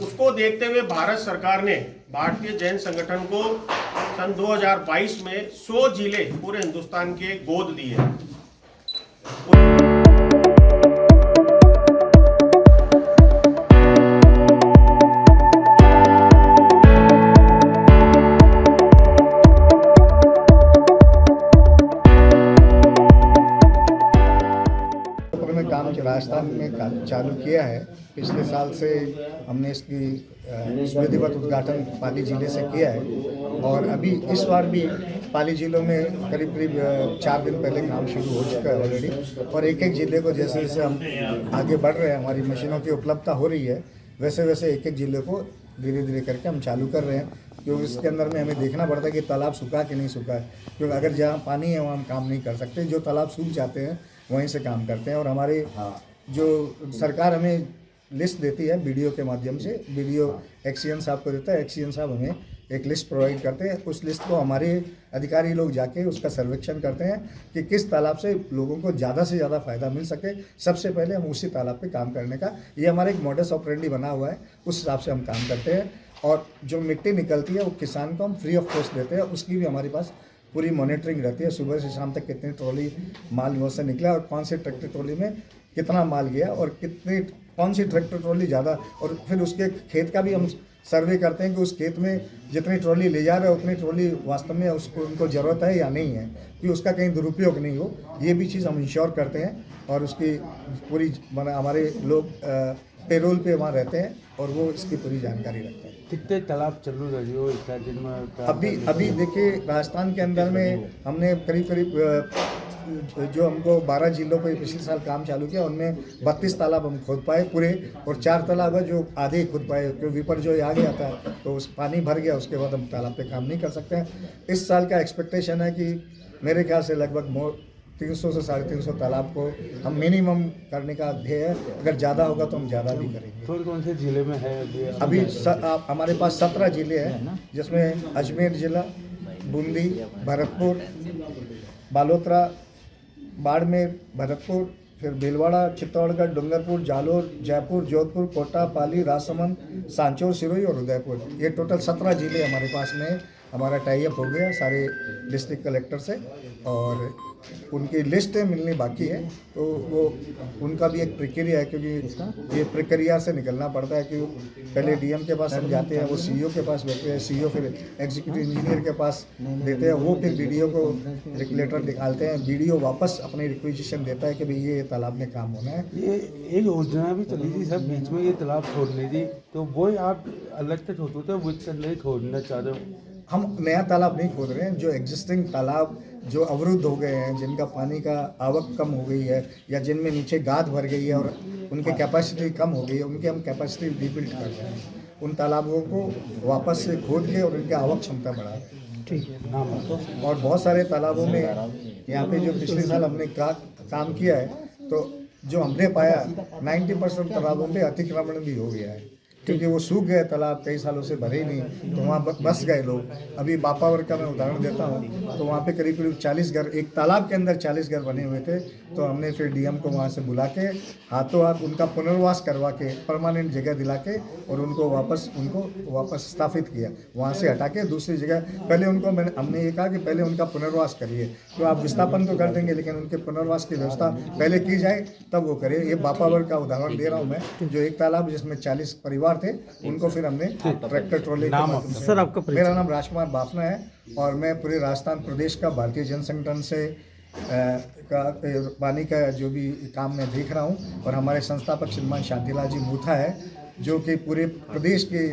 उसको देखते हुए भारत सरकार ने भारतीय जैन संगठन को सन 2022 में 100 जिले पूरे हिंदुस्तान के गोद दिए। में काम राजस्थान में काम चालू किया है। पिछले साल से हमने इसकी विधिवत उद्घाटन पाली जिले से किया है और अभी इस बार भी पाली जिलों में करीब 4 दिन पहले काम शुरू हो चुका है ऑलरेडी। और एक एक जिले को जैसे जैसे हम आगे बढ़ रहे हैं, हमारी मशीनों की उपलब्धता हो रही है, वैसे वैसे एक एक जिले को धीरे धीरे करके हम चालू कर रहे हैं। क्योंकि इसके अंदर में हमें देखना पड़ता है कि तालाब सूखा कि नहीं सूखा है, क्योंकि अगर जहाँ पानी है वहाँ हम काम नहीं कर सकते। जो तालाब सूख जाते हैं वहीं से काम करते हैं। और हमारे जो सरकार हमें लिस्ट देती है वीडियो के माध्यम से, वीडियो एक्सीएन साहब को देता है, एक्सीएन साहब हमें एक लिस्ट प्रोवाइड करते हैं। उस लिस्ट को हमारे अधिकारी लोग जाके उसका सर्वेक्षण करते हैं कि किस तालाब से लोगों को ज़्यादा से ज़्यादा फ़ायदा मिल सके। सबसे पहले हम उसी तालाब पे काम करने का, ये हमारा एक मॉडस ऑपरेंडी बना हुआ है, उस हिसाब से हम काम करते हैं। और जो मिट्टी निकलती है वो किसान को हम फ्री ऑफ कॉस्ट देते हैं, उसकी भी हमारे पास पूरी मॉनिटरिंग रहती है। सुबह से शाम तक कितनी ट्रॉली माल वहाँ से निकला और कौन से ट्रैक्टर ट्रॉली में कितना माल गया और कौन सी ट्रैक्टर ट्रॉली ज़्यादा, और फिर उसके खेत का भी हम सर्वे करते हैं कि उस खेत में जितनी ट्रॉली ले जा रहे हैं उतनी ट्रॉली वास्तव में उसको उनको ज़रूरत है या नहीं है, कि उसका कहीं दुरुपयोग नहीं हो। ये भी चीज़ हम इंश्योर करते हैं और उसकी पूरी हमारे लोग पेरोल पे वहाँ रहते हैं और वो इसकी पूरी जानकारी रखते हैं। कितने तालाब चालू रही हो इतना दिन में? अभी देखिए राजस्थान के अंदर में हमने करीब जो हमको 12 जिलों पे पिछले साल काम चालू किया, उनमें 32 तालाब हम खोद पाए पूरे, और 4 तालाब है जो आधे ही खोद पाए, क्योंकि विपर जो आ गया था तो उस पानी भर गया, उसके बाद हम तालाब पे काम नहीं कर सकते हैं। इस साल का एक्सपेक्टेशन है कि मेरे ख्याल से लगभग 300 से 350 तालाब को हम मिनिमम करने का ध्येय है। अगर ज़्यादा होगा तो हम ज़्यादा भी करेंगे। कौन से जिले में है अभी हमारे पास 17 जिले हैं, जिसमें अजमेर जिला, बूंदी, भरतपुर, बालोतरा, बाड़मेर, भरतपुर, फिर भीलवाड़ा, चित्तौड़गढ़, डूंगरपुर, जालोर, जयपुर, जोधपुर, कोटा, पाली, राजसमंद, सांचौर, सिरोही और उदयपुर। ये टोटल 17 जिले हमारे पास में हमारा टाई अप हो गया सारे डिस्ट्रिक्ट कलेक्टर से, और उनकी लिस्ट मिलनी बाकी है। तो वो उनका भी एक प्रक्रिया है, क्योंकि ये प्रक्रिया से निकलना पड़ता है कि पहले डीएम के पास हम जाते हैं, वो सीईओ के पास बैठते हैं, सीईओ फिर एग्जीक्यूटिव इंजीनियर के पास देते हैं, वो फिर बीडीओ को रेगुलेटर निकालते हैं, बीडीओ वापस अपनी रिक्विजिशन देता है कि भाई ये तालाब में काम होना है। ये एक योजना भी चली थी सब बीच में, ये तालाब छोड़ने दी, तो वो आप अलग से छोड़ते थे, वो नहीं छोड़ना चाह रहे हो? हम नया तालाब नहीं खोद रहे हैं। जो एग्जिस्टिंग तालाब जो अवरुद्ध हो गए हैं, जिनका पानी का आवक कम हो गई है या जिनमें नीचे गाद भर गई है और उनकी कैपेसिटी कम हो गई है, उनकी हम कैपेसिटी रीबिल्ड कर रहे हैं। उन तालाबों को वापस से खोद के और उनकी आवक क्षमता बढ़ा रहे हैं। ठीक है। और बहुत सारे तालाबों में यहाँ पे जो पिछले साल हमने काम किया है, तो जो हमने पाया 90% तालाबों पे अतिक्रमण भी हो गया है, क्योंकि वो सूख गए तालाब, कई सालों से भरे ही नहीं, तो वहाँ बस गए लोग। अभी बापावर का मैं उदाहरण देता हूँ, तो वहाँ पे करीब 40 घर, एक तालाब के अंदर 40 घर बने हुए थे। तो हमने फिर डीएम को वहाँ से बुला के हाथों हाथ उनका पुनर्वास करवा के परमानेंट जगह दिला के और उनको वापस स्थापित किया, वहाँ से हटा के दूसरी जगह। पहले उनको हमने ये कहा कि पहले उनका पुनर्वास करिए, तो आप विस्थापन तो कर देंगे लेकिन उनके पुनर्वास की व्यवस्था पहले की जाए तब वो करिए। ये बापावर का उदाहरण दे रहा हूँ मैं, जो एक तालाब जिसमें 40 परिवार थे, उनको फिर हमने ट्रैक्टर ट्रॉली। सर आपका मेरा नाम राजकुमार बाफना है और मैं पूरे राजस्थान प्रदेश का भारतीय जन संगठन से पानी का जो भी काम मैं देख रहा हूँ। और हमारे संस्थापक श्रीमान शांतिलाल जी मूथा है, जो कि पूरे प्रदेश के